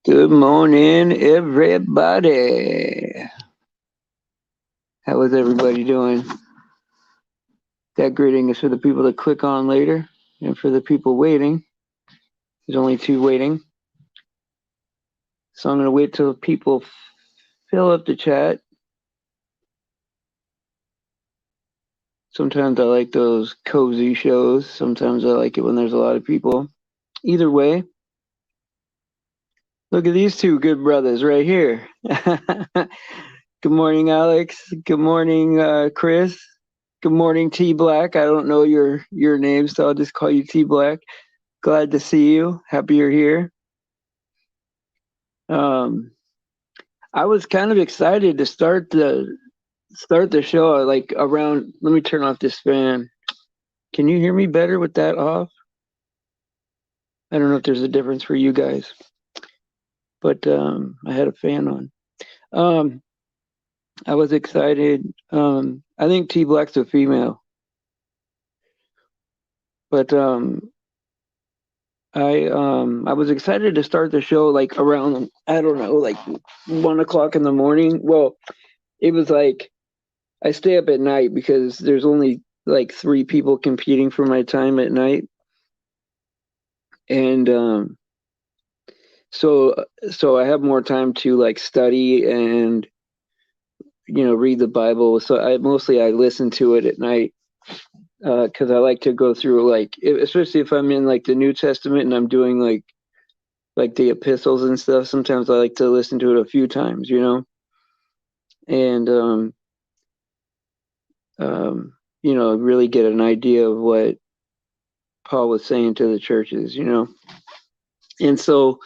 Good morning, everybody. How is everybody doing? That greeting is for the people that click on later, and for the people waiting. There's only two waiting, so I'm gonna wait till people fill up the chat. Sometimes I like those cozy shows. Sometimes I like it when there's a lot of people. Either way, look at these two good brothers right here. Good morning, Alex. Good morning, Chris. Good morning, T Black. I don't know your name, so I'll just call you T Black. Glad to see you. Happy you're here. Um, I was kind of excited to start the show. Like around. Let me turn off this fan. Can you hear me better with that off? I don't know if there's a difference for you guys, but I had a fan on. Um, I was excited. I think T Black's a female, but I was excited to start the show like around, I don't know, like 1 o'clock in the morning. Well, it was like I stay up at night because there's only like three people competing for my time at night, and so I have more time to like study and read the Bible. So I listen to it at night because I like to go through like especially if I'm in like the New Testament and I'm doing like the epistles and stuff. Sometimes I like to listen to it a few times, and um, really get an idea of what Paul was saying to the churches. And so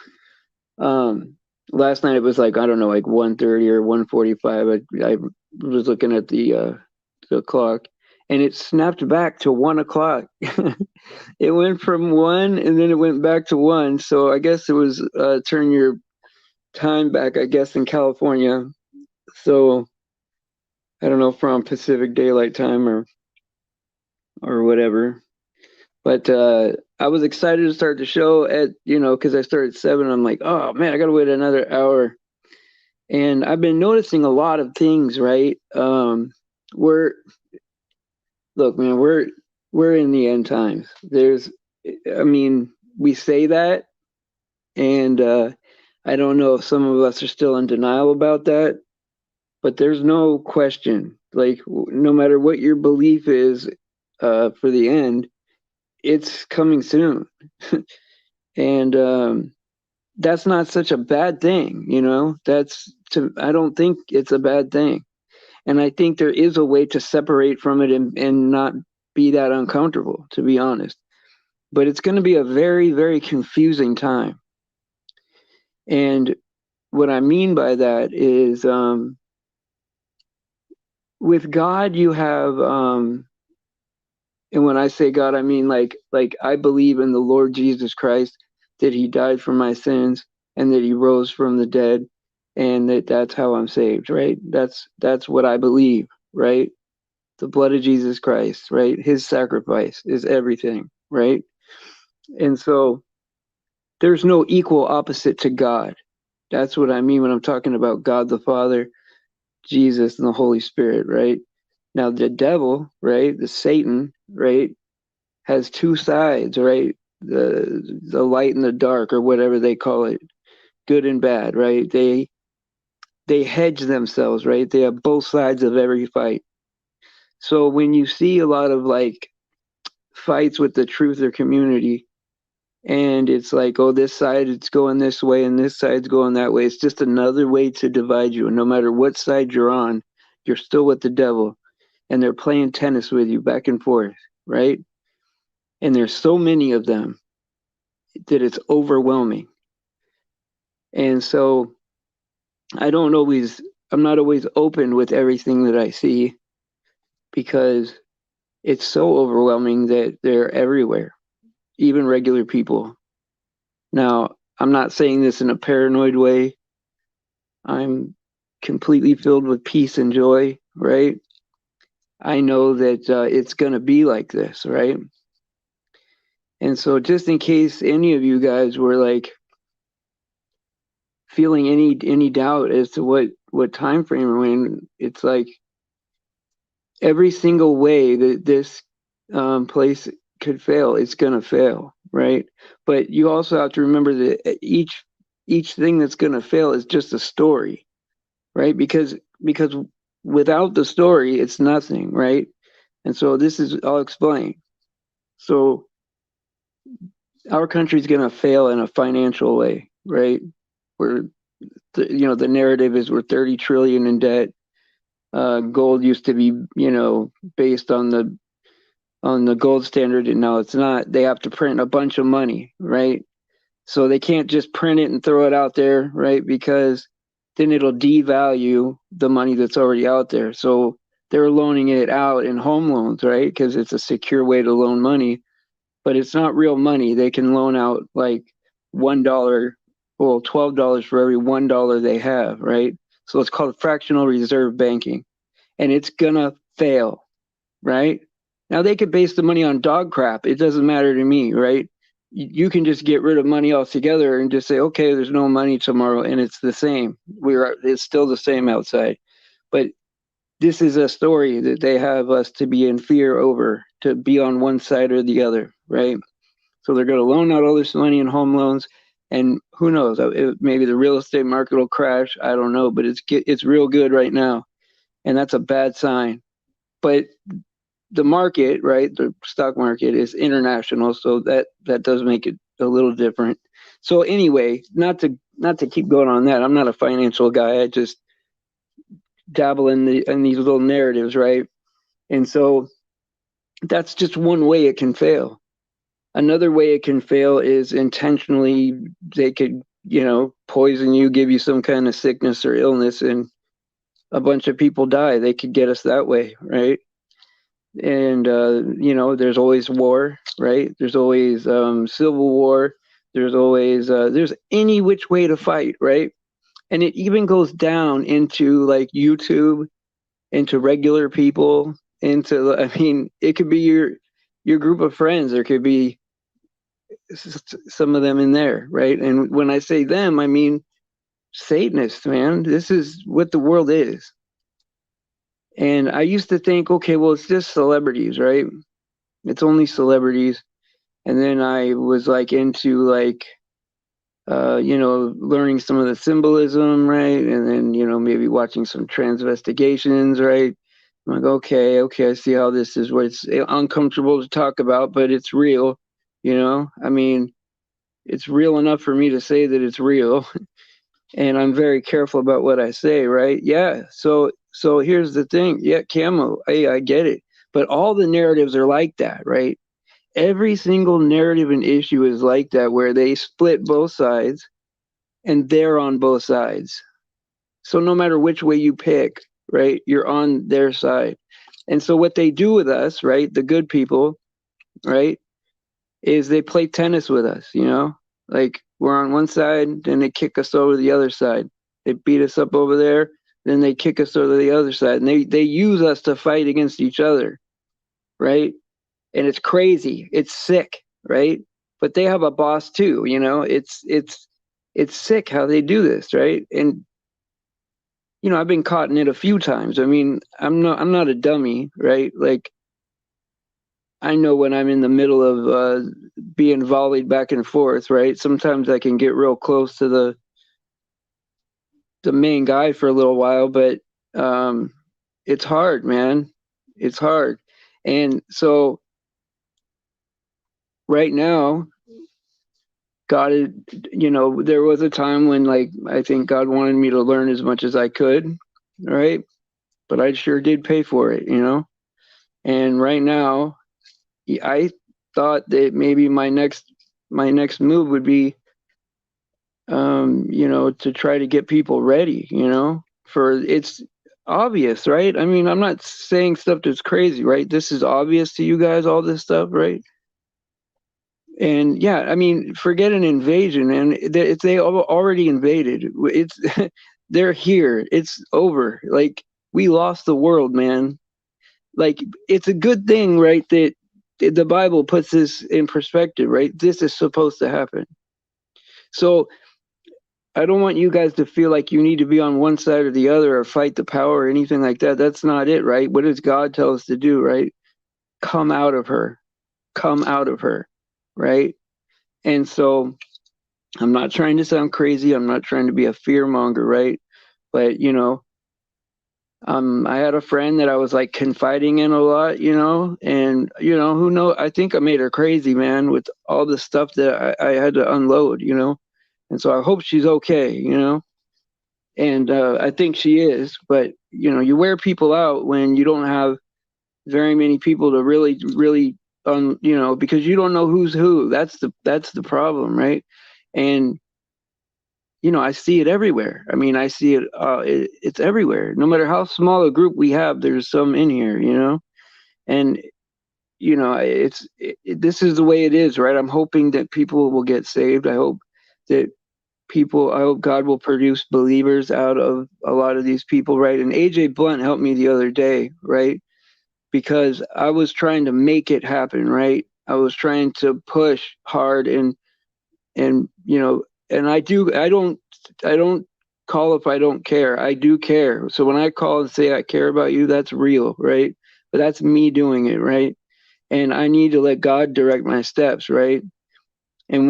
last night it was like I don't know, like 1:30 or 1:45. I was looking at the clock, and it snapped back to 1 o'clock. It went from one, and then it went back to one. So I guess it was turn your time back. I guess in California. So I don't know from Pacific Daylight Time or whatever. But I was excited to start the show because I started at 7. I'm like, oh man, I gotta wait another hour. And I've been noticing a lot of things, right? We're Look, man, we're in the end times. I mean, we say that, and I don't know if some of us are still in denial about that, but there's no question. Like, no matter what your belief is for the end, it's coming soon. And that's not such a bad thing. I don't think it's a bad thing. And I think there is a way to separate from it and not be that uncomfortable, to be honest. But it's going to be a very, very confusing time. And what I mean by that is with God, you have, and when I say God, I mean like I believe in the Lord Jesus Christ, that he died for my sins and that he rose from the dead, and that's how I'm saved, right? That's what I believe, right? The blood of Jesus Christ, right? His sacrifice is everything, right? And so there's no equal opposite to God. That's what I mean when I'm talking about God the Father, Jesus, and the Holy Spirit, right? Now, the devil, right? The Satan, right? Has two sides, right? The light and the dark, or whatever they call it, good and bad, right? They hedge themselves, right? They have both sides of every fight. So when you see a lot of like fights with the truther community, and it's like, oh, this side it's going this way and this side's going that way, it's just another way to divide you. And no matter what side you're on, you're still with the devil, and they're playing tennis with you back and forth, right? And there's so many of them that it's overwhelming. And so I don't always, I'm not always open with everything that I see because it's so overwhelming that they're everywhere, even regular people. Now, I'm not saying this in a paranoid way. I'm completely filled with peace and joy, right? I know that it's going to be like this, right? And so, just in case any of you guys were like feeling any doubt as to what time frame we're in. It's like every single way that this place could fail, it's gonna fail, right? But you also have to remember that each thing that's gonna fail is just a story, right? Because without the story, it's nothing, right? And so this is, I'll explain. So our country's gonna fail in a financial way, right? We're the narrative is we're 30 trillion in debt. Gold used to be, based on the gold standard, and now it's not. They have to print a bunch of money, right? So they can't just print it and throw it out there, right? Because then it'll devalue the money that's already out there. So they're loaning it out in home loans, right? Because it's a secure way to loan money, but it's not real money. They can loan out like $1, well, $12 for every $1 they have, right? So it's called fractional reserve banking, and it's gonna fail, right? Now they could base the money on dog crap. It doesn't matter to me, right? You can just get rid of money altogether and just say, okay, there's no money tomorrow, and it's the same. It's still the same outside. But this is a story that they have us to be in fear over, to be on one side or the other, right? So they're going to loan out all this money in home loans, and who knows? Maybe the real estate market will crash. I don't know, but it's real good right now, and that's a bad sign. But the market, right? The stock market is international, so that does make it a little different. So anyway, not to keep going on that. I'm not a financial guy. I just dabble in these little narratives, right? And so that's just one way it can fail. Another way it can fail is intentionally. They could, poison you, give you some kind of sickness or illness, and a bunch of people die. They could get us that way, right? And there's always war, right? There's always civil war. There's always there's any which way to fight, right? And it even goes down into like YouTube, into regular people, into, I mean, it could be your group of friends. There could be some of them in there, right? And when I say them, I mean Satanists, man. This is what the world is. And I used to think, okay, well, it's just celebrities, right? It's only celebrities. And then I was like into like, learning some of the symbolism, right? And then, maybe watching some transvestigations, right? I'm like, okay, I see how this is, what it's uncomfortable to talk about, but it's real, I mean, it's real enough for me to say that it's real. And I'm very careful about what I say, right? Yeah. So here's the thing. Yeah, Camo, hey, I get it. But all the narratives are like that, right? Every single narrative and issue is like that, where they split both sides and they're on both sides. So no matter which way you pick, right, you're on their side. And so what they do with us, right, the good people, right, is they play tennis with us, like we're on one side, then they kick us over the other side. They beat us up over there, then they kick us over the other side. And they use us to fight against each other, right? And it's crazy. It's sick, right? But they have a boss too, it's sick how they do this, right? And I've been caught in it a few times. I mean, I'm not a dummy, right? Like, I know when I'm in the middle of being volleyed back and forth, right? Sometimes I can get real close to the main guy for a little while, but it's hard, man. It's hard. And so right now, God, there was a time when, like, I think God wanted me to learn as much as I could, right? But I sure did pay for it, And right now, I thought that maybe my next move would be, to try to get people ready, for it's obvious, right? I mean, I'm not saying stuff that's crazy, right? This is obvious to you guys, all this stuff, right? And yeah, I mean, forget an invasion, and they already invaded. It's they're here. It's over. Like, we lost the world, man. Like, it's a good thing, right, that the Bible puts this in perspective, right? This is supposed to happen. So I don't want you guys to feel like you need to be on one side or the other or fight the power or anything like that. That's not it, right? What does God tell us to do, right? Come out of her. Come out of her, right? And so I'm not trying to sound crazy. I'm not trying to be a fear monger, right? But I had a friend that I was like confiding in a lot, and who knows? I think I made her crazy, man, with all the stuff that I had to unload, and so I hope she's okay, and I think she is. But you wear people out when you don't have very many people to really, really, because you don't know who's who. That's the problem, right? And I see it everywhere. I mean, I see it's everywhere. No matter how small a group we have, there's some in here, and this is the way it is, right? I'm hoping that people will get saved. That I hope God will produce believers out of a lot of these people, right? And AJ Blunt helped me the other day, right? Because I was trying to make it happen, right? I was trying to push hard, and and I don't call if I don't care. I do care. So when I call and say I care about you, that's real, right? But that's me doing it, right? And I need to let God direct my steps, right? And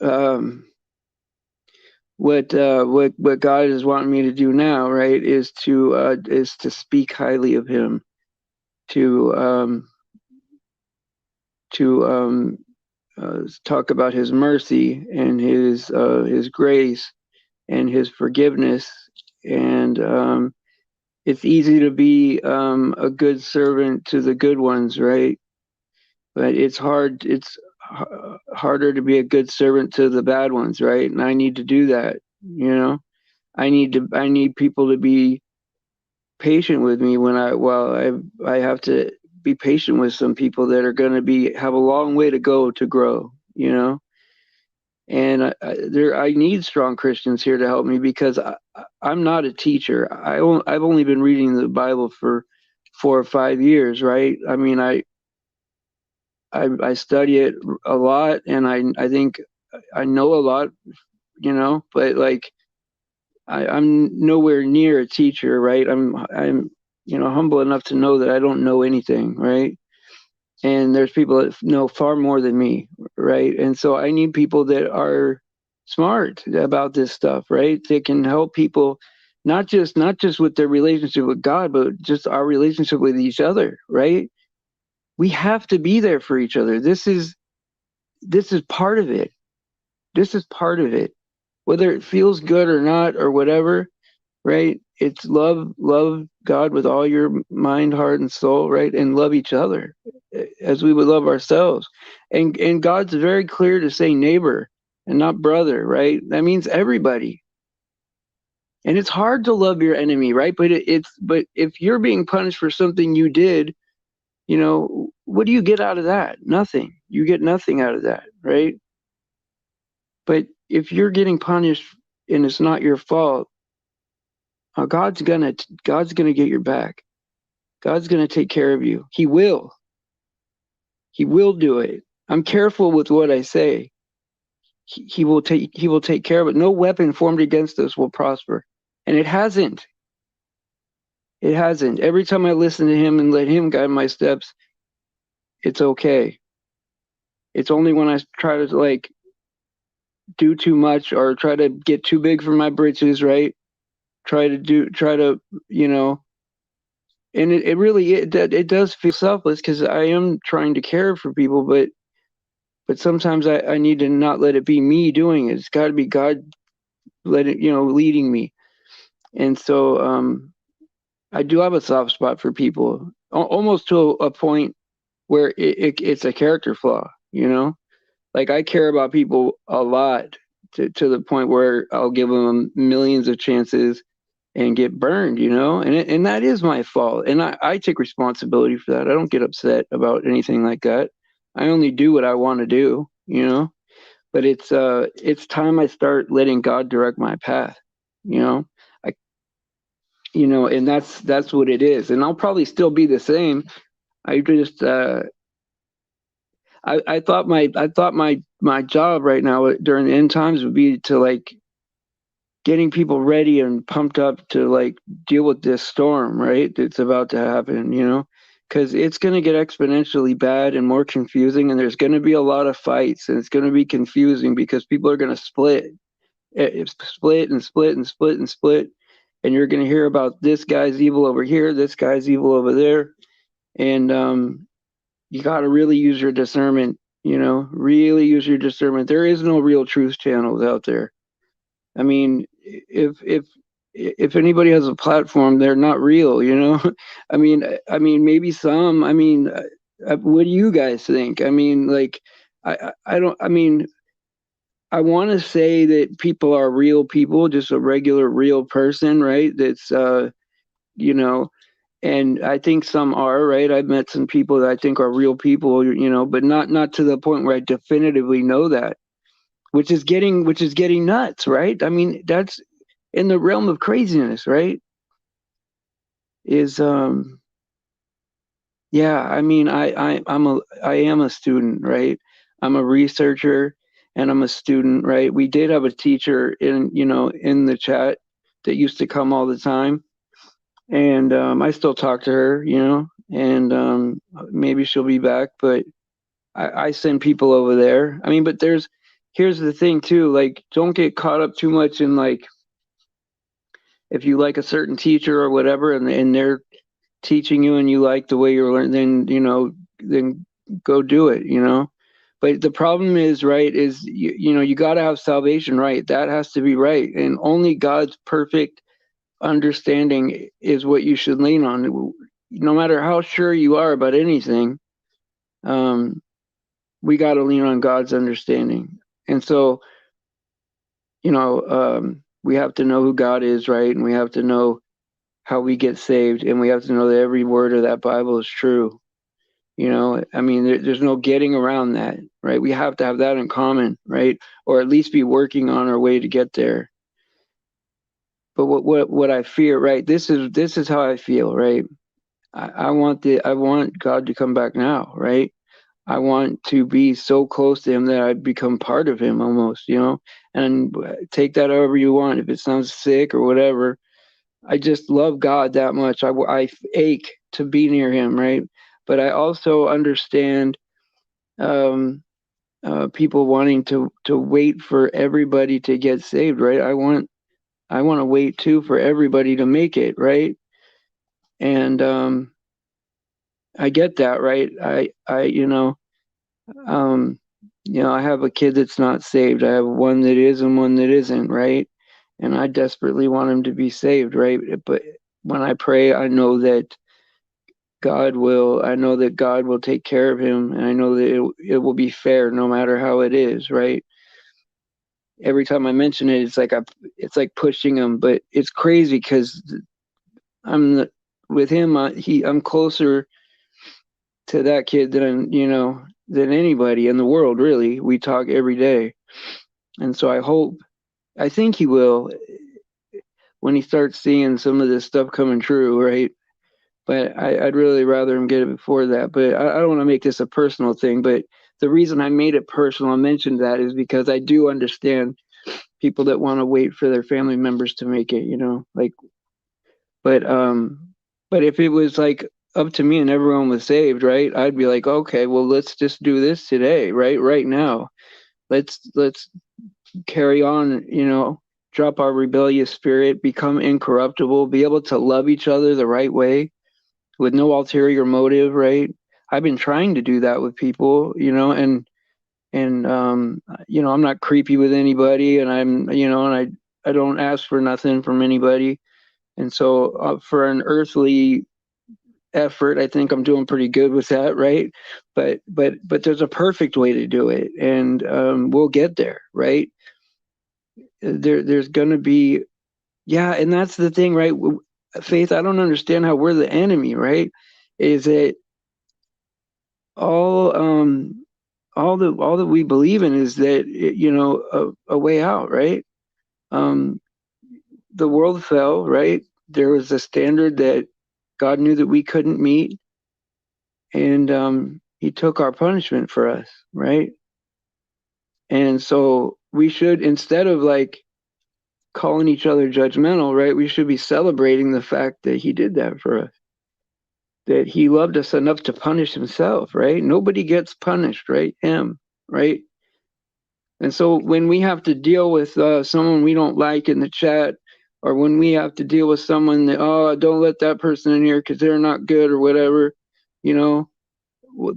um, what God is wanting me to do now, right, is to speak highly of Him, to talk about His mercy and His grace and His forgiveness. And it's easy to be a good servant to the good ones, right? But it's hard. It's harder to be a good servant to the bad ones, right? And I need to do that. I need people to be patient with me I have to be patient with some people that are going to have a long way to go to grow. And I need strong Christians here to help me, because I'm not a teacher. I've only been reading the Bible for 4 or 5 years, right? I mean, I study it a lot, and I think I know a lot, but like I'm nowhere near a teacher, right? I'm humble enough to know that I don't know anything, right? And there's people that know far more than me, right? And so I need people that are smart about this stuff, right? They can help people, not just with their relationship with God, but just our relationship with each other, right? We have to be there for each other. This is part of it. This is part of it. Whether it feels good or not or whatever, right? It's love God with all your mind, heart, and soul, right? And love each other as we would love ourselves. And God's very clear to say neighbor and not brother, right? That means everybody. And it's hard to love your enemy, right? But if you're being punished for something you did, what do you get out of that? Nothing. You get nothing out of that, right? But if you're getting punished and it's not your fault, God's gonna get your back. God's gonna take care of you. He will. He will do it. I'm careful with what I say. He will take care of it. No weapon formed against us will prosper. And it hasn't. It hasn't. Every time I listen to Him and let Him guide my steps, it's okay. It's only when I try to like do too much or try to get too big for my britches, right? Try to, and it really it does feel selfless, because I am trying to care for people, but sometimes I need to not let it be me doing it. It's got to be God leading me. And so I do have a soft spot for people, almost to a point where it's a character flaw. Like I care about people a lot, to the point where I'll give them millions of chances and get burned, and that is my fault. And I take responsibility for that. I don't get upset about anything like that. I only do what I want to do, but it's time I start letting God direct my path, I and that's what it is. And I'll probably still be the same. I just I thought my my job right now during the end times would be to like getting people ready and pumped up to like deal with this storm, right? That's about to happen, you know, because it's going to get exponentially bad and more confusing, and there's going to be a lot of fights, and it's going to be confusing because people are going to split, it's split and split and split and split, and you're going to hear about this guy's evil over here, this guy's evil over there, and you got to really use your discernment. You know, really use your discernment. There is no real truth channels out there. I mean, if anybody has a platform, they're not real, you know. I mean, maybe some. I mean, what do you guys think? I mean, like, I don't. I mean, I want to say that people are real people, just a regular real person, right? That's you know, and I think some are, right. I've met some people that I think are real people, you know, but not to the point where I definitively know that, which is getting nuts, right? I mean, that's in the realm of craziness, right? Is Yeah, I mean, I am a student, right? I'm a researcher and I'm a student, right? We did have a teacher in the chat that used to come all the time, and I still talk to her, and maybe she'll be back, but I send people over there. I mean, but here's the thing too, like, don't get caught up too much in like, if you like a certain teacher or whatever, and they're teaching you and you like the way you're learning, then go do it, But the problem is, right, is you got to have salvation, right? That has to be right, and only God's perfect understanding is what you should lean on. No matter how sure you are about anything, um, we got to lean on God's understanding, and so we have to know who God is, right? And we have to know how we get saved, and we have to know that every word of that Bible is true. I mean, there's no getting around that, right? We have to have that in common, right? Or at least be working on our way to get there. But what I fear, right? This is how I feel, right? I want God to come back now, right? I want to be so close to Him that I become part of Him almost, and take that however you want. If it sounds sick or whatever, I just love God that much. I ache to be near Him, right? But I also understand people wanting to wait for everybody to get saved, right? I want to wait too for everybody to make it, right? And I get that, right? Um, I have a kid that's not saved. I have one that is and one that isn't, right? And I desperately want him to be saved, right? But when I pray, I know that God will take care of him, and I know that it will be fair no matter how it is, right? Every time I mention it, it's like pushing him, but it's crazy because with him, I'm closer to that kid than anybody in the world, really. We talk every day, and so I think he will when he starts seeing some of this stuff coming true, right? But I'd really rather him get it before that. But I don't want to make this a personal thing. But the reason I made it personal, I mentioned that, is because I do understand people that want to wait for their family members to make it. Like, but but if it was like up to me and everyone was saved, right? I'd be like, okay, well, let's just do this today, right now. Let's carry on. Drop our rebellious spirit, become incorruptible, be able to love each other the right way with no ulterior motive, right? I've been trying to do that with people, and I'm not creepy with anybody, and I don't ask for nothing from anybody. And so for an earthly effort, I think I'm doing pretty good with that, right? But there's a perfect way to do it, and we'll get there, right? There's gonna be, yeah, and that's the thing, right? Faith, I don't understand how we're the enemy, right? Is it all all that we believe in is that a way out, right? Um, the world fell, right? There was a standard that God knew that we couldn't meet, and He took our punishment for us, right? And so we should, instead of like calling each other judgmental, right, we should be celebrating the fact that he did that for us, that he loved us enough to punish himself, right? Nobody gets punished, right? Him, right? And so when we have to deal with someone we don't like in the chat, or when we have to deal with someone that, oh, don't let that person in here because they're not good or whatever, you know,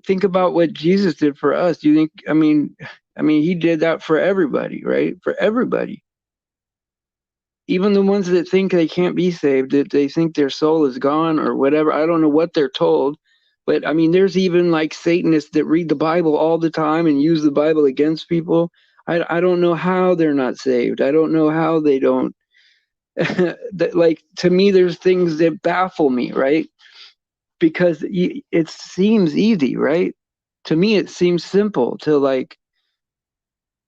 think about what Jesus did for us. Do you think, I mean, he did that for everybody, right? For everybody. Even the ones that think they can't be saved, that they think their soul is gone or whatever. I don't know what they're told. But I mean, there's even like Satanists that read the Bible all the time and use the Bible against people. I don't know how they're not saved. I don't know how they don't. Like, to me, there's things that baffle me, right? Because it seems easy, right? To me, it seems simple to, like,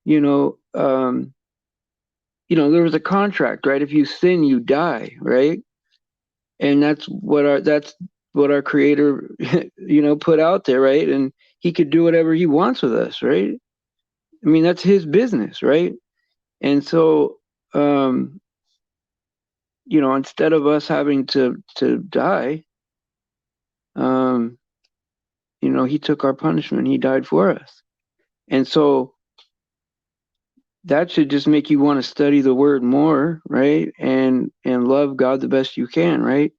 you know, there was a contract, right? If you sin, you die, right? And that's what our Creator, put out there, right? And he could do whatever he wants with us, right? I mean, that's his business, right? And so, instead of us having to die, he took our punishment. He died for us. And so that should just make you want to study the word more, right? And love God the best you can, right?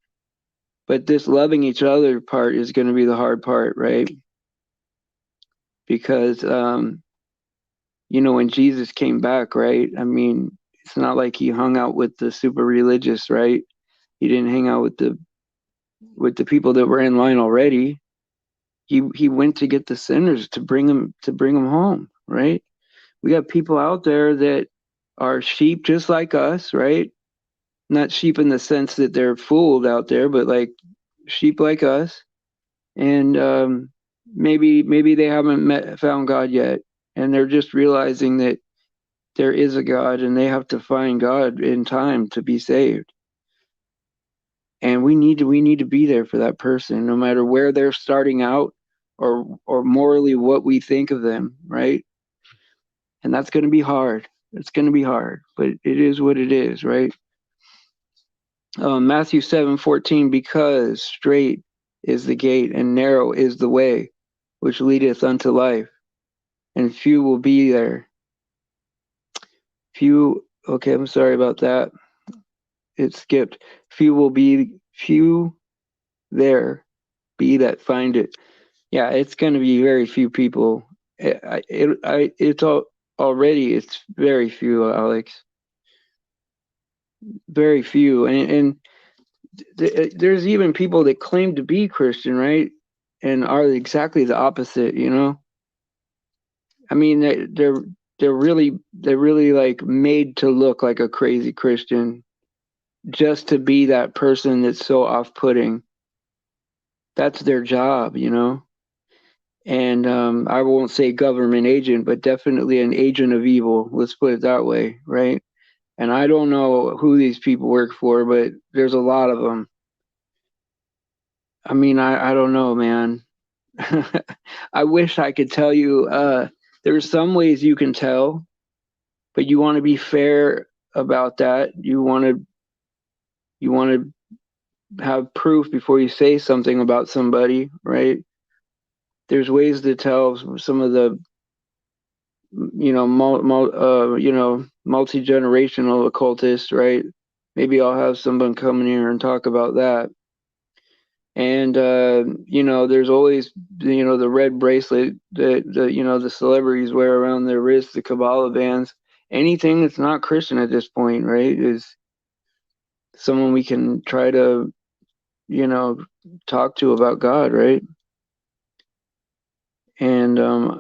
But this loving each other part is going to be the hard part, right? Because, when Jesus came back, right? I mean, it's not like he hung out with the super religious, right? He didn't hang out with the people that were in line already. He went to get the sinners to bring them home, right? We got people out there that are sheep just like us, right? Not sheep in the sense that they're fooled out there, but like sheep like us. And maybe they haven't found God yet, and they're just realizing that there is a God, and they have to find God in time to be saved. And we need to be there for that person, no matter where they're starting out, or morally what we think of them, right? And that's going to be hard. It's going to be hard, but it is what it is, right? Matthew 7:14, because straight is the gate and narrow is the way which leadeth unto life, and few will be there. Okay, I'm sorry about that. It skipped. Few there be that find it. Yeah, it's going to be very few people. It's very few, Alex. Very few, and there's even people that claim to be Christian, right, and are exactly the opposite. I mean, they're really like made to look like a crazy Christian, just to be that person that's so off-putting. That's their job, And I won't say government agent, but definitely an agent of evil. Let's put it that way, right? And I don't know who these people work for, but there's a lot of them. I mean, I don't know, man. I wish I could tell you. There's some ways you can tell, but you want to be fair about that. You want to have proof before you say something about somebody, right? There's ways to tell some of the, multi-generational occultists, right? Maybe I'll have someone come in here and talk about that. And there's always, the red bracelet that the celebrities wear around their wrists, the Kabbalah bands. Anything that's not Christian at this point, right, is someone we can try to, talk to about God, right? And I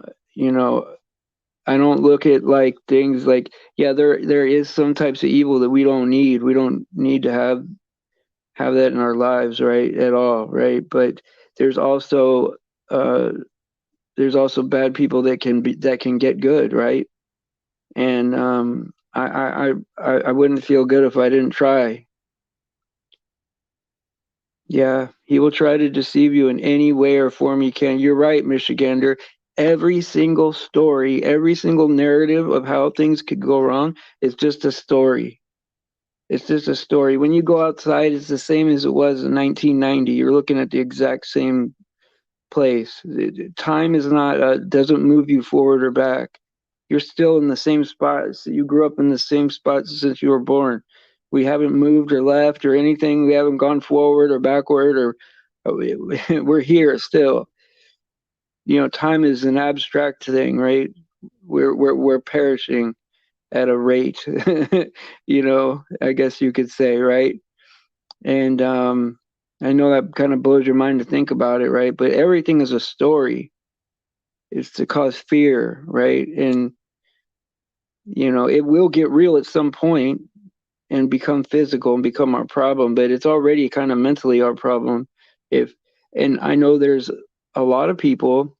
don't look at like things like, yeah, there is some types of evil that we don't need. We don't need to have that in our lives, right, at all, right? But there's also bad people that can get good, right? And I wouldn't feel good if I didn't try. Yeah, he will try to deceive you in any way or form he can. You're right, Michigander. every single story, every single narrative of how things could go wrong is just a story. It's just a story. When you go outside, it's the same as it was in 1990. You're looking at the exact same place. Time is not doesn't move you forward or back. You're still in the same spot. So you grew up in the same spot since you were born. We haven't moved or left or anything. We haven't gone forward or backward or we're here still. You know, time is an abstract thing, right? We're perishing at a rate, you know, I guess you could say, right? And I know that kind of blows your mind to think about it, right? But everything is a story. It's to cause fear, right? And you know, it will get real at some point and become physical and become our problem, but it's already kind of mentally our problem. If and I know there's a lot of people,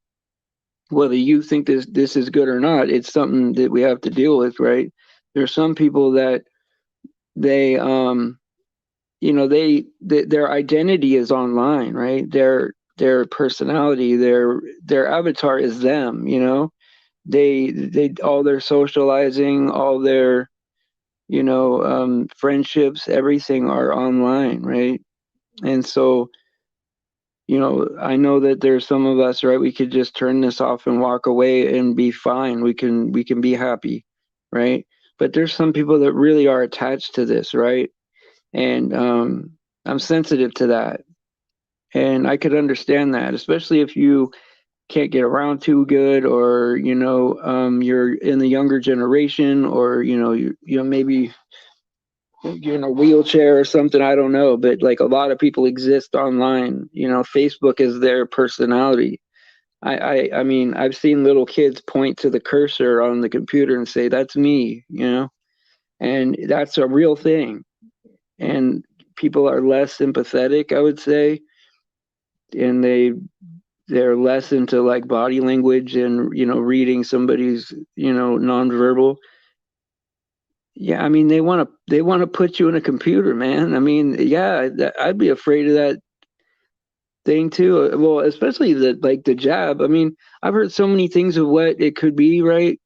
whether you think this is good or not, it's something that we have to deal with, right? There's some people that they you know their identity is online, right? Their personality, their avatar is them, you know. They all their socializing, all their you know friendships, everything are online, right? And so you know, I know that there's some of us, right? We could just turn this off and walk away and be fine. We can be happy, right? But there's some people that really are attached to this, right? And I'm sensitive to that, and I could understand that, especially if you can't get around too good, or you know, you're in the younger generation, or you know maybe you're in a wheelchair or something. I don't know, but like a lot of people exist online. You know, Facebook is their personality. I mean, I've seen little kids point to the cursor on the computer and say, "That's me," you know, and that's a real thing. And people are less sympathetic, I would say, and they're less into like body language and you know reading somebody's you know nonverbal. Yeah, I mean they want to put you in a computer, man. I mean, yeah, I'd be afraid of that thing too. Well, especially the jab. I mean, I've heard so many things of what it could be, right?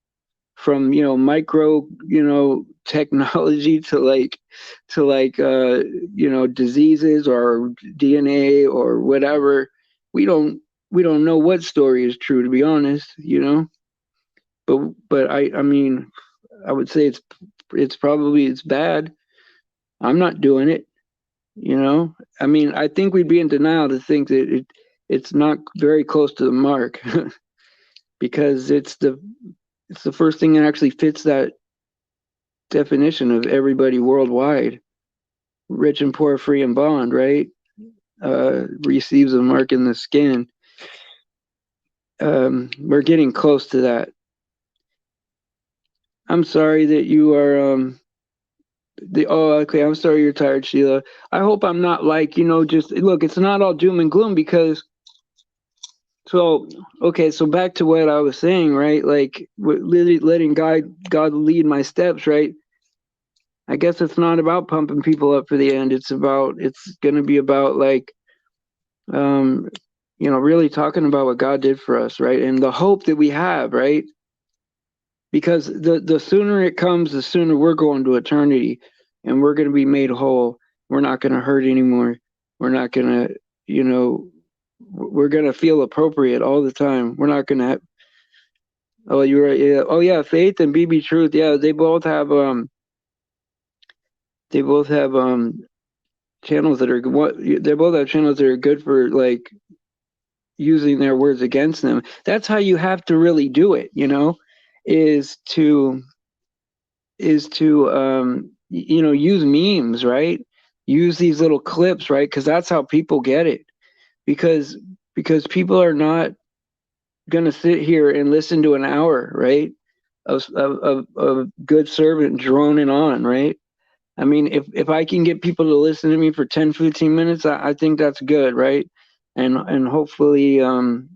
From you know micro you know technology to you know diseases or DNA or whatever. We don't we don't know what story is true, to be honest, you know. But I mean I would say it's probably it's bad. I'm not doing it, you know. I mean I think we'd be in denial to think that it's not very close to the mark because it's the first thing that actually fits that definition of everybody worldwide, rich and poor, free and bond, right? Receives a mark in the skin. We're getting close to that. I'm sorry that you are okay, I'm sorry you're tired, Sheila. I hope I'm not like, you know, just look, it's not all doom and gloom because so okay, so back to what I was saying, right? Like letting God lead my steps, right? I guess it's not about pumping people up for the end. It's going to be about like um you know really talking about what God did for us, right? And the hope that we have, right? Because the sooner it comes, the sooner we're going to eternity and we're going to be made whole. We're not going to hurt anymore. We're not going to, you know, we're going to feel appropriate all the time. We're not going to have, oh, you're right. Yeah. Oh yeah, Faith and BB Truth. Yeah, they both have channels that are what they both have channels that are good for like using their words against them. That's how you have to really do it, you know, is to you know use memes, right? Use these little clips, right? Because that's how people get it. Because people are not gonna sit here and listen to an hour, right? Of good servant droning on, right? I mean, if I can get people to listen to me for 10, 15 minutes, I think that's good, right? And hopefully, you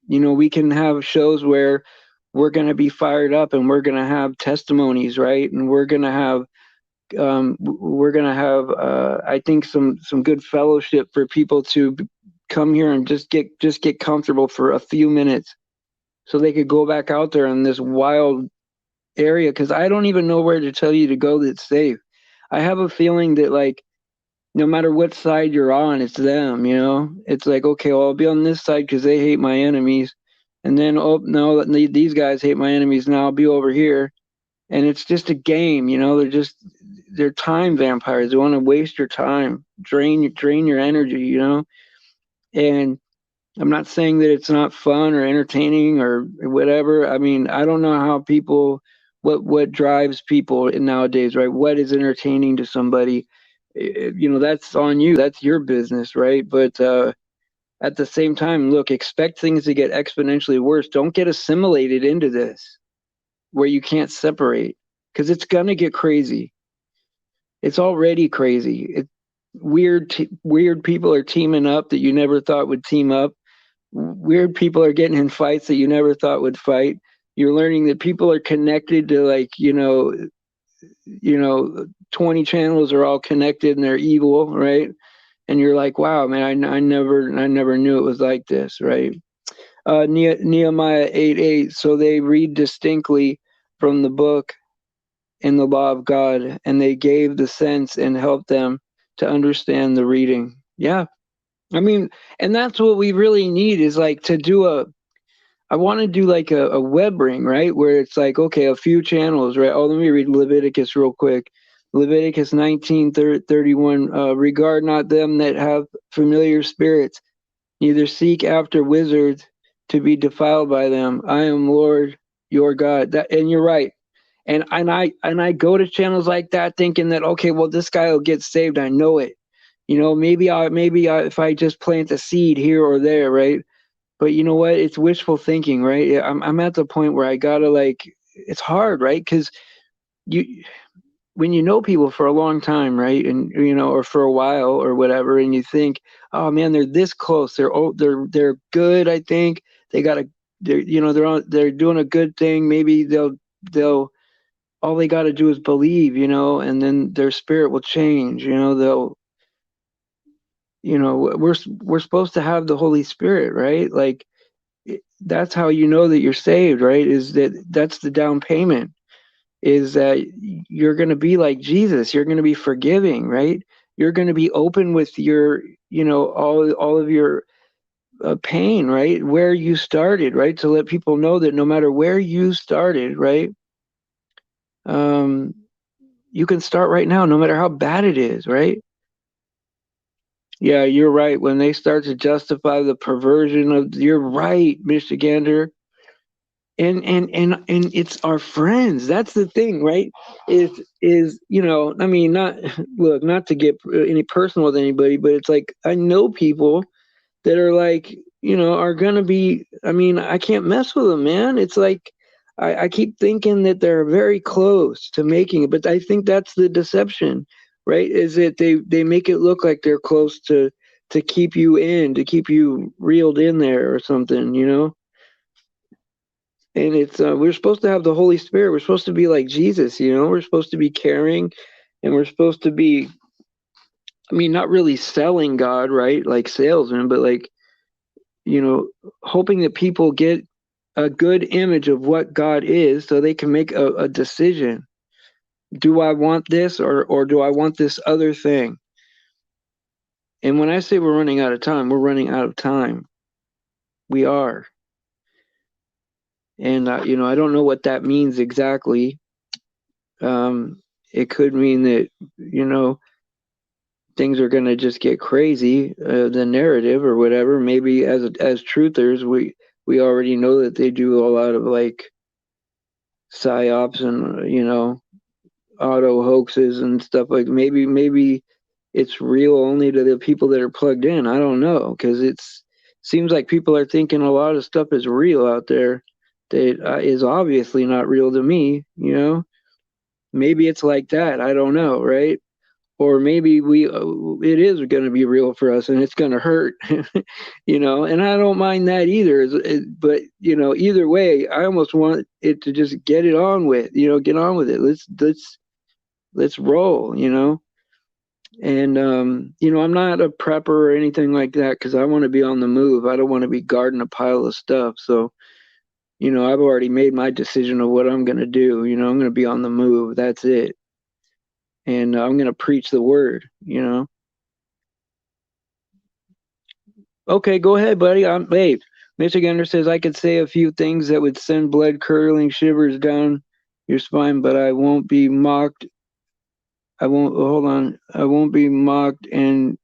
know, we can have shows where we're going to be fired up and we're going to have testimonies, right? And we're going to have, I think some good fellowship for people to come here and just get comfortable for a few minutes so they could go back out there in this wild area, because I don't even know where to tell you to go that's safe. I have a feeling that, like, no matter what side you're on, it's them, you know? It's like, okay, well, I'll be on this side because they hate my enemies. And then, oh, no, these guys hate my enemies. Now I'll be over here. And it's just a game, you know? They're time vampires. They want to waste your time, drain your energy, you know? And I'm not saying that it's not fun or entertaining or whatever. I mean, I don't know how people, what drives people nowadays, right? What is entertaining to somebody? You know, that's on you. That's your business, right? But at the same time, look, expect things to get exponentially worse. Don't get assimilated into this where you can't separate, because it's gonna get crazy. It's already crazy. Weird people are teaming up that you never thought would team up. Weird people are getting in fights that you never thought would fight. You're learning that people are connected to, like, 20 channels are all connected and they're evil, right? And you're like, wow, man, I never knew it was like this, right? Nehemiah 8:8. So they read distinctly from the book in the law of God, and they gave the sense and helped them to understand the reading. Yeah, I mean, and that's what we really need, is like to do I want to do like a web ring, right? Where it's like, okay, a few channels, right? Oh, let me read Leviticus real quick. Leviticus 19:31. Regard not them that have familiar spirits, neither seek after wizards to be defiled by them. I am Lord your God. And you're right. And I go to channels like that thinking that, okay, well, this guy will get saved. I know it. You know, maybe if I just plant a seed here or there, right? But you know what? It's wishful thinking, right? I'm at the point where I gotta, like, it's hard, right? Because you when you know people for a long time, right, and or for a while or whatever, and you think, oh man, they're this close, they're good. I think they got a, they're doing a good thing. Maybe they'll all they got to do is believe, and then their spirit will change. They'll, we're supposed to have the Holy Spirit, right? Like, that's how you know that you're saved, right? That's the down payment, is that you're going to be like Jesus. You're going to be forgiving, right? You're going to be open with your, all of your pain, right? Where you started, right? To let people know that no matter where you started, right? Um, you can start right now, no matter how bad it is, right? Yeah, you're right. When they start to justify the perversion of, you're right, Michigander. And it's our friends. That's the thing, right? Is I mean, not look, not to get any personal with anybody, but it's like, I know people that are like, are gonna be, I mean, I can't mess with them, man. It's like, I keep thinking that they're very close to making it, but I think that's the deception, right? Is that they make it look like they're close to keep you in, to keep you reeled in there or something. And it's we're supposed to have the Holy Spirit. We're supposed to be like Jesus. We're supposed to be caring, and we're supposed to be, I mean, not really selling God, right? Like salesmen, but like, hoping that people get a good image of what God is, so they can make a decision. Do I want this, or do I want this other thing? And when I say we're running out of time, we're running out of time. We are. And I don't know what that means exactly. It could mean that, things are going to just get crazy, the narrative or whatever. Maybe as truthers, we already know that they do a lot of, like, psyops and, auto hoaxes and stuff. Like, maybe it's real only to the people that are plugged in. I don't know, because it's seems like people are thinking a lot of stuff is real out there that is obviously not real to me. Maybe it's like that. I don't know, right? Or maybe it is going to be real for us, and it's going to hurt. And I don't mind that either. But either way, I almost want it to just get it on with. Get on with it. Let's roll. And I'm not a prepper or anything like that, because I want to be on the move. I don't want to be guarding a pile of stuff. So I've already made my decision of what I'm going to do. I'm going to be on the move. That's it. And I'm going to preach the word. Okay, go ahead, buddy. Hey, Michigander says I could say a few things that would send blood curdling shivers down your spine, but I won't be mocked. I won't, hold on. I won't be mocked. And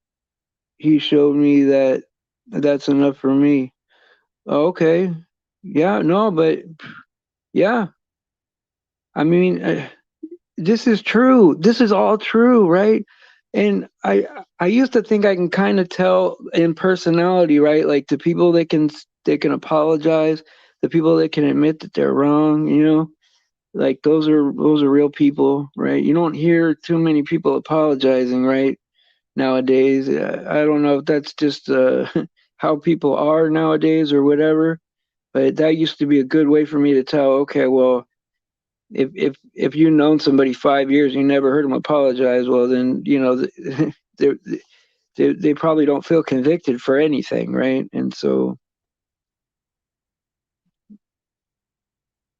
he showed me that that's enough for me. Okay. Yeah, no, but yeah. I mean, this is true. This is all true, right? And I used to think I can kind of tell in personality, right? Like the people that can apologize, the people that can admit that they're wrong. Like those are real people, right? You don't hear too many people apologizing, right? Nowadays, I don't know if that's just how people are nowadays or whatever, but that used to be a good way for me to tell. Okay, well, if you've known somebody 5 years and you never heard them apologize, well then they they probably don't feel convicted for anything, right? And so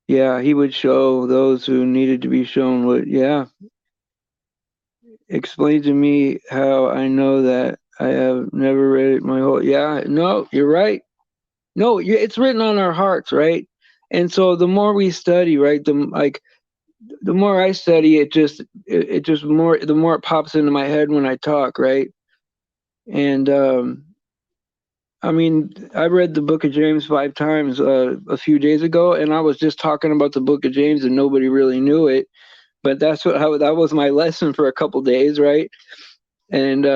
yeah, he would show those who needed to be shown what. Yeah, explain to me how I know that I have never read it my whole. Yeah, no, you're right. No, it's written on our hearts, right? And so the more we study, right, the more I study, it just more the more it pops into my head when I talk, right? And I mean, I read the Book of James 5 times a few days ago, and I was just talking about the Book of James, and nobody really knew it. But that was my lesson for a couple days, right? And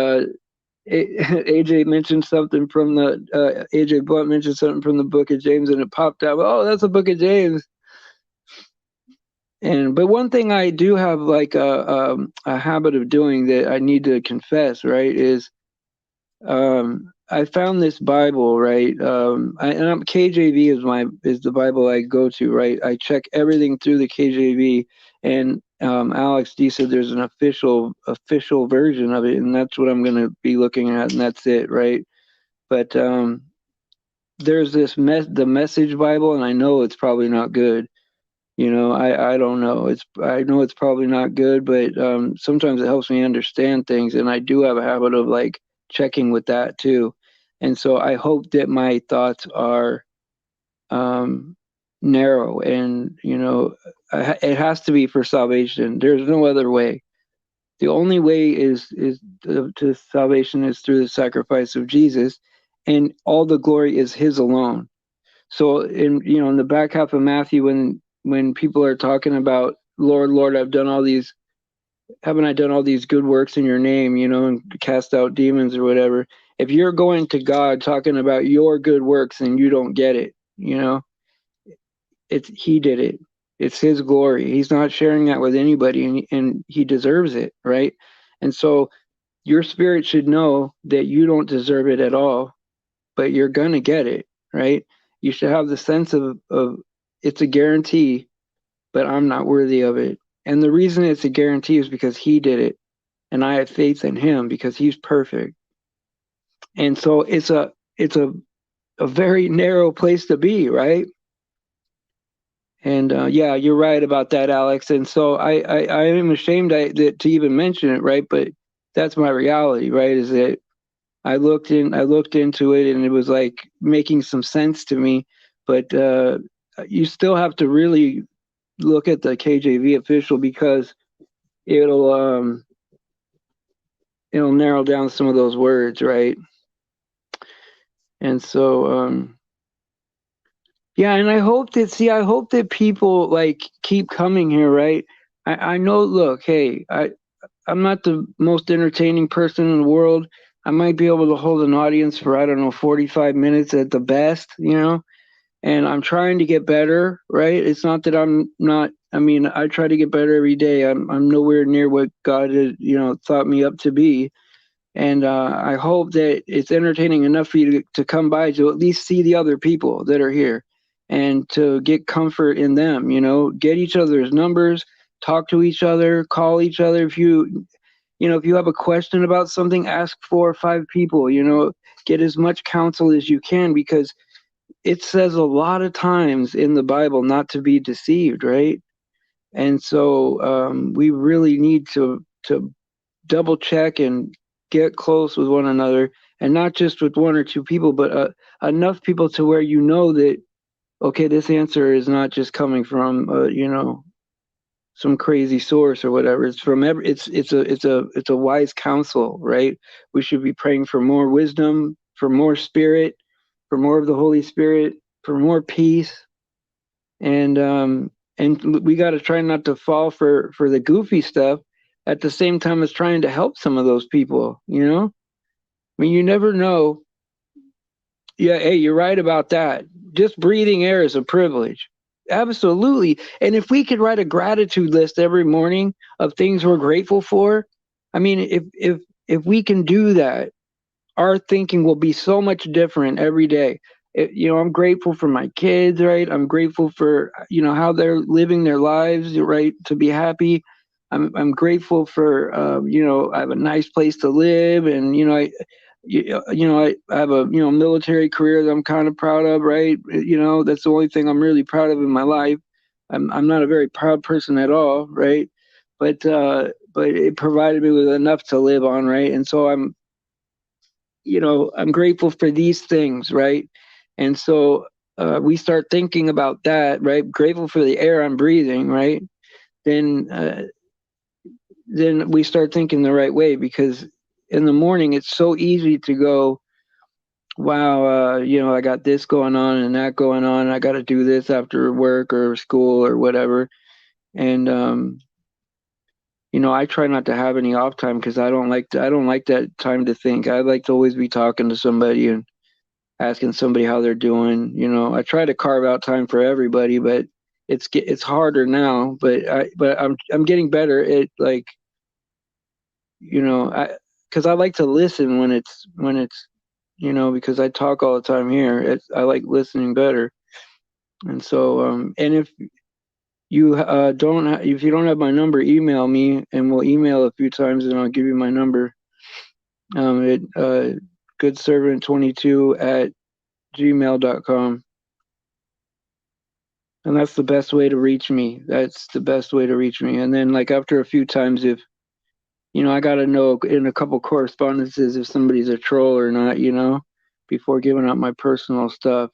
AJ mentioned something from the AJ Blunt mentioned something from the Book of James, and it popped up. Oh, that's the Book of James. And but one thing I do have like a habit of doing that I need to confess, right, is I found this Bible, right? KJV is the Bible I go to, right? I check everything through the KJV, and Alex D said there's an official version of it, and that's what I'm going to be looking at, and that's it, right? But there's the Message Bible, and I know it's probably not good. I don't know. I know it's probably not good, but sometimes it helps me understand things, and I do have a habit of like checking with that too. And so I hope that my thoughts are um, narrow, and it has to be for salvation. There's no other way. The only way to salvation is through the sacrifice of Jesus, and all the glory is His alone. So in the back half of Matthew, when people are talking about Lord, Lord, haven't I done all these good works in your name, and cast out demons or whatever. If you're going to God talking about your good works and you don't get it, He did it. It's His glory. He's not sharing that with anybody, and He deserves it, right? And so your spirit should know that you don't deserve it at all, but you're gonna get it, right? You should have the sense of it's a guarantee, but I'm not worthy of it. And the reason it's a guarantee is because He did it, and I have faith in Him because He's perfect. And so it's a very narrow place to be, right? And yeah, you're right about that, Alex. And so I am ashamed to even mention it, right? But that's my reality, right? Is that I looked into it, and it was like making some sense to me. But you still have to really look at the KJV official, because it'll it'll narrow down some of those words, right? And so yeah, and I hope that people like keep coming here, right? I know, look, hey, I'm not the most entertaining person in the world. I might be able to hold an audience for, I don't know, 45 minutes at the best, and I'm trying to get better, right? It's not that I'm not, I mean, I try to get better every day. I'm nowhere near what God had, thought me up to be. And I hope that it's entertaining enough for you to come by to at least see the other people that are here and to get comfort in them, get each other's numbers, talk to each other, call each other. If you have a question about something, ask 4 or 5 people, get as much counsel as you can, because it says a lot of times in the Bible not to be deceived, right? And so we really need to double check and get close with one another, and not just with one or two people, but enough people to where you know that, okay, this answer is not just coming from some crazy source or whatever. It's from it's a wise counsel, right? We should be praying for more wisdom, for more spirit, for more of the Holy Spirit, for more peace, and we got to try not to fall for the goofy stuff at the same time as trying to help some of those people. I mean, you never know. Yeah, hey, you're right about that. Just breathing air is a privilege. Absolutely. And if we could write a gratitude list every morning of things we're grateful for, I mean, if we can do that, our thinking will be so much different every day. I'm grateful for my kids, right? I'm grateful for how they're living their lives, right? To be happy. I'm grateful for I have a nice place to live, and I have a military career that I'm kind of proud of, right? That's the only thing I'm really proud of in my life. I'm not a very proud person at all, right? But it provided me with enough to live on, right? And so I'm grateful for these things, right? And so we start thinking about that, right? Grateful for the air I'm breathing, right? Then then we start thinking the right way, because in the morning it's so easy to go, wow, I got this going on and that going on. I got to do this after work or school or whatever. And I try not to have any off time, because I don't like that time to think. I like to always be talking to somebody and asking somebody how they're doing. I try to carve out time for everybody, but it's harder now. But I'm getting better at, like, I because I like to listen when it's because I talk all the time here. I like listening better. And so and if you don't have my number, email me, and we'll email a few times, and I'll give you my number. At goodservant22@gmail.com. And that's the best way to reach me. That's the best way to reach me. And then, like, after a few times, if I got to know in a couple correspondences if somebody's a troll or not, before giving out my personal stuff.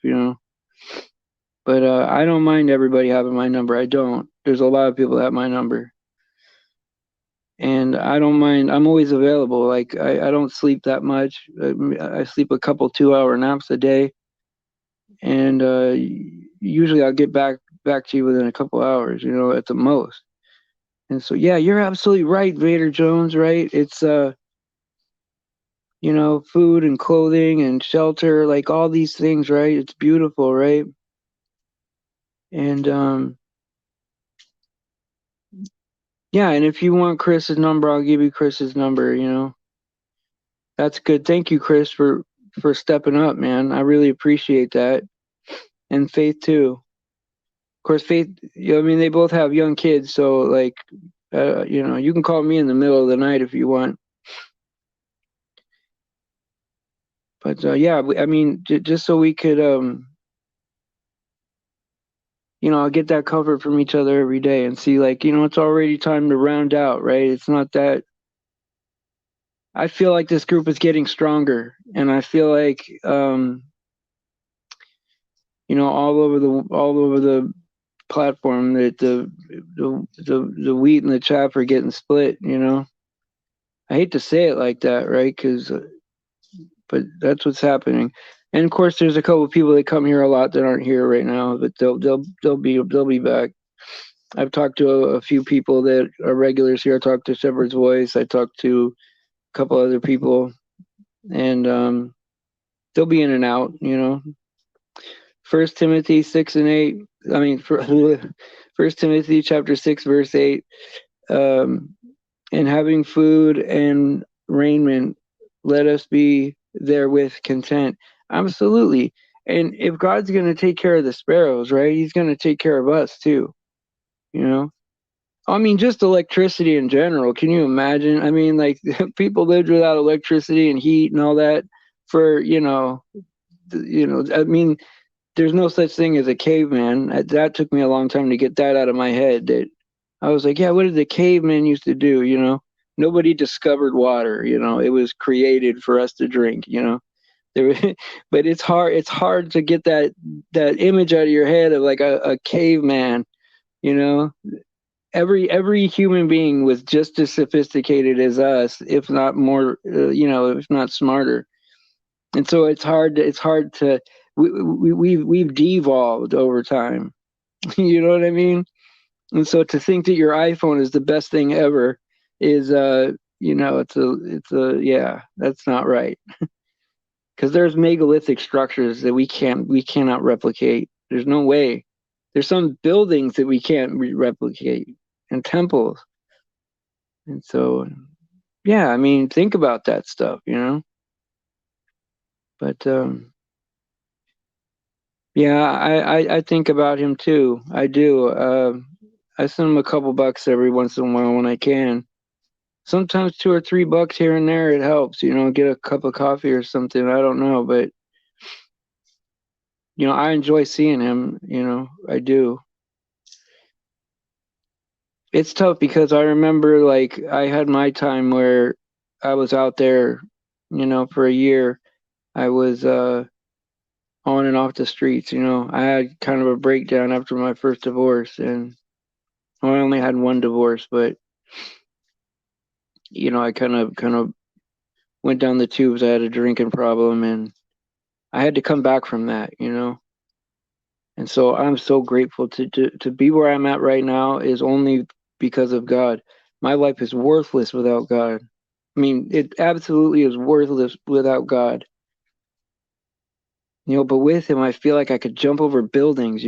But I don't mind everybody having my number. I don't. There's a lot of people that have my number. And I don't mind. I'm always available. Like, I don't sleep that much. I sleep a couple 2-hour naps a day. And usually I'll get back to you within a couple hours, at the most. And so, yeah, you're absolutely right, Vader Jones, right? It's food and clothing and shelter, like all these things, right? It's beautiful, right? And yeah, and if you want Chris's number, I'll give you Chris's number. That's good. Thank you, Chris, for stepping up, man. I really appreciate that. And Faith too. Of course, Faith, I mean, they both have young kids, so, like, you can call me in the middle of the night if you want. But yeah, I mean, just so we could get that covered from each other every day, and see, like, it's already time to round out, right? It's not that. I feel like this group is getting stronger, and I feel like all over the platform, that the wheat and the chaff are getting split. I hate to say it like that, right? But that's what's happening. And of course, there's a couple of people that come here a lot that aren't here right now, but they'll be back. I've talked to a few people that are regulars here. I talked to Shepherd's Voice. I talked to a couple other people, and they'll be in and out. 1 Timothy 6:8. I mean, First Timothy chapter 6 verse 8. And having food and raiment, let us be therewith content. Absolutely. And if God's going to take care of the sparrows, right, he's going to take care of us too. I mean, just electricity in general. Can you imagine? I mean, like, people lived without electricity and heat and all that for, I mean, there's no such thing as a caveman. That took me a long time to get that out of my head. That I was like, yeah, what did the caveman used to do? Nobody discovered water. It was created for us to drink. There, but it's hard. It's hard to get that image out of your head of like a caveman. You know, every human being was just as sophisticated as us, if not more. If not smarter. And so it's hard to we've devolved over time. You know what I mean? And so to think that your iPhone is the best thing ever is it's a yeah, that's not right. Because there's megalithic structures that we cannot replicate. There's no way. There's some buildings that we can't replicate, and temples. And so yeah, I mean, think about that stuff. But yeah, I think about him too. I do. I send him a couple bucks every once in a while when I can. Sometimes $2 or $3 here and there, it helps. Get a cup of coffee or something. I don't know, but I enjoy seeing him. I do. It's tough because I remember like I had my time where I was out there, for a year. I was on and off the streets. I had kind of a breakdown after my first divorce, and well, I only had one divorce, but I kind of went down the tubes. I had a drinking problem, and I had to come back from that. And so I'm so grateful to be where I'm at right now is only because of God. My life is worthless without God. I mean, it absolutely is worthless without God. But with him, I feel like I could jump over buildings.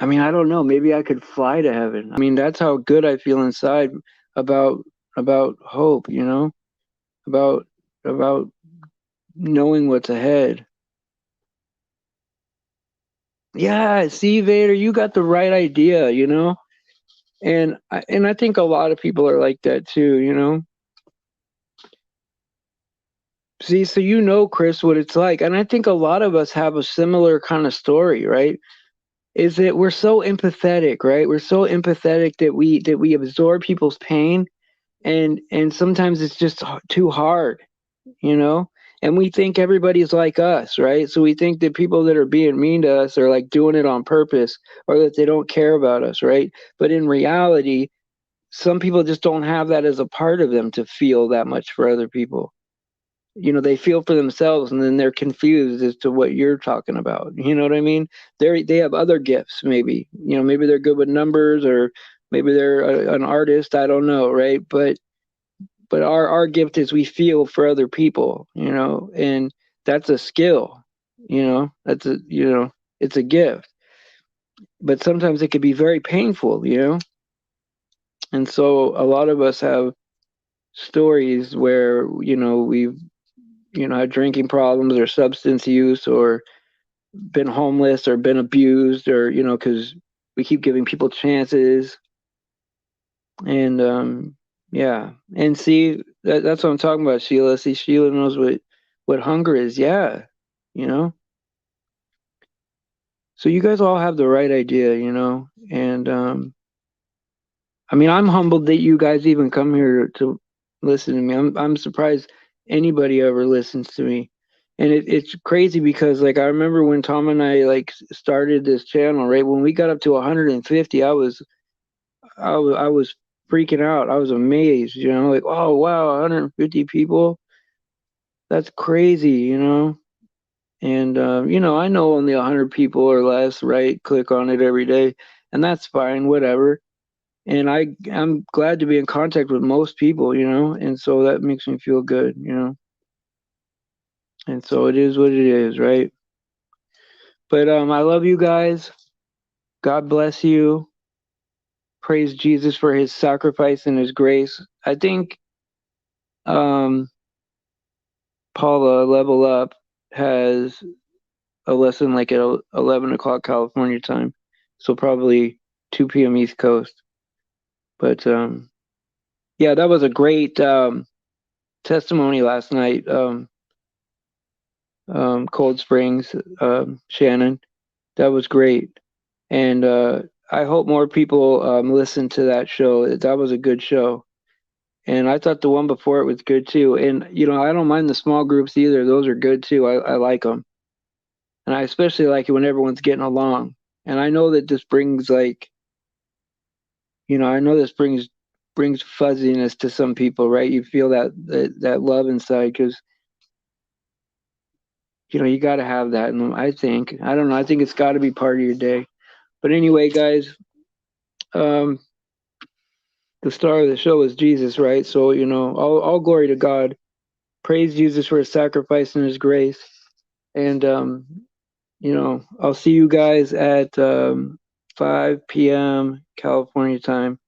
I mean, I don't know. Maybe I could fly to heaven. I mean, that's how good I feel inside about about hope. About about knowing what's ahead. Yeah, see, Vader, you got the right idea. And I think a lot of people are like that too. See, so Chris, what it's like, and I think a lot of us have a similar kind of story, right? Is that we're so empathetic, right? We're so empathetic that we absorb people's pain, and sometimes it's just too hard, you know? And we think everybody's like us, right? So we think that people that are being mean to us are like doing it on purpose or that they don't care about us, right? But in reality, some people just don't have that as a part of them to feel that much for other people. They feel for themselves and then they're confused as to what you're talking about. You know what I mean? They have other gifts, maybe. Maybe they're good with numbers, or maybe they're an artist. I don't know, right? But our gift is we feel for other people. And that's a skill. That's it's a gift. But sometimes it can be very painful. And so a lot of us have stories where we've had drinking problems or substance use or been homeless or been abused, or because we keep giving people chances. And yeah, and see, that's what I'm talking about, Sheila. See, Sheila knows what hunger is. Yeah. you know so you guys all have the right idea. And I mean, I'm humbled that you guys even come here to listen to me. I'm surprised anybody ever listens to me. And it's crazy because like I remember when Tom and I like started this channel, right? When we got up to 150, I was freaking out. I was amazed, like, oh wow, 150 people. That's crazy. And I know only 100 people or less, right? Click on it every day, and that's fine, whatever. And I'm glad to be in contact with most people, and so that makes me feel good. And so it is what it is, right? But I love you guys. God bless you. Praise Jesus for his sacrifice and his grace. I think um Paula Level Up has a lesson like at 11 o'clock California time, so probably 2 p.m. East Coast. But yeah, that was a great testimony last night. Cold Springs, Shannon. That was great. And I hope more people listen to that show. That was a good show. And I thought the one before it was good too. And, I don't mind the small groups either. Those are good too. I like them. And I especially like it when everyone's getting along. And I know that this brings I know this brings fuzziness to some people, right? You feel that love inside because, you got to have that. And I don't know, I think it's got to be part of your day. But anyway, guys, um, the star of the show is Jesus, right? So, all glory to God. Praise Jesus for his sacrifice and his grace. And, I'll see you guys at 5 p.m. California time.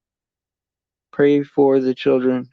Pray for the children.